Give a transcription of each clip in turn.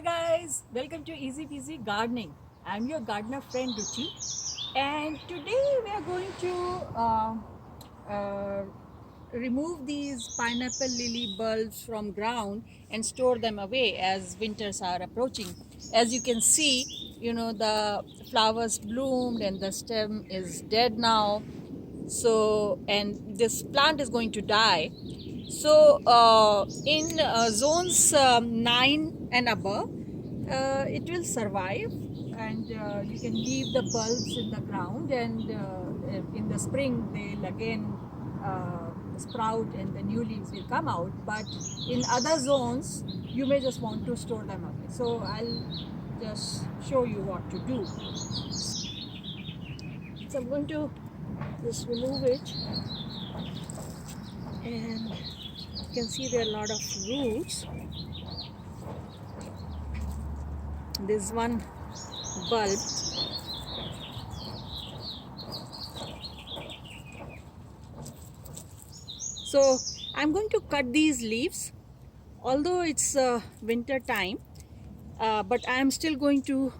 guys, welcome to Easy Peasy Gardening. I'm your gardener friend Ruchi, and today we are going to uh, remove these pineapple lily bulbs from ground and store them away as winters are approaching. As you can see, the flowers bloomed and the stem is dead now. So, and this plant is going to die. So, in zones 9 and above, it will survive, and you can leave the bulbs in the ground, and in the spring they'll again sprout and the new leaves will come out. But in other zones, you may just want to store them away. So, I'll just show you what to do. So, I'm going to just remove it, and you can see there are a lot of roots. This one bulb, so I'm going to cut these leaves, although it's winter time, but I am still going to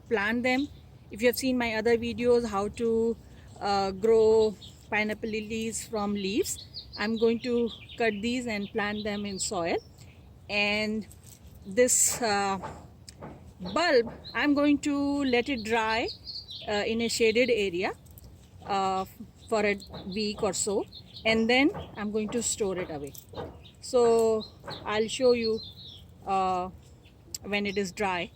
plant them. If you have seen my other videos how to grow pineapple lilies from leaves, I'm going to cut these and plant them in soil. And this bulb, I'm going to let it dry in a shaded area uh, for a week or so, and then I'm going to store it away. So I'll show you when it is dry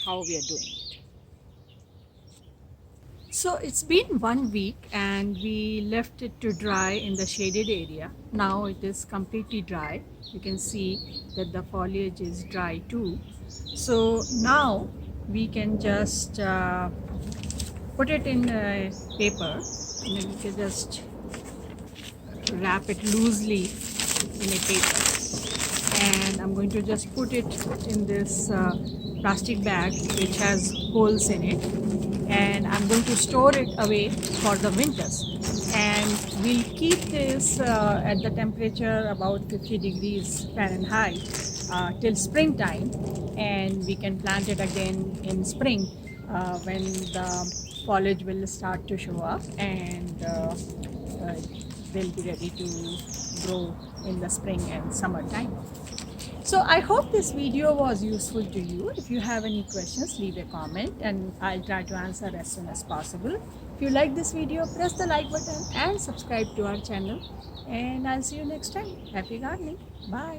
how we are doing it. So it's been 1 week and we left it to dry in the shaded area. Now it is completely dry. You can see that the foliage is dry too. So now we can just put it in paper, and then we can just wrap it loosely in a paper. And I'm going to just put it in this plastic bag which has holes in it, and I'm going to store it away for the winters. And we'll keep this at the temperature about 50 degrees Fahrenheit till springtime, and we can plant it again in spring when the foliage will start to show up, and they'll be ready to grow in the spring and summertime. So I hope this video was useful to you. If you have any questions, leave a comment and I'll try to answer as soon as possible. If you like this video, press the like button and subscribe to our channel. And I'll see you next time. Happy gardening. Bye.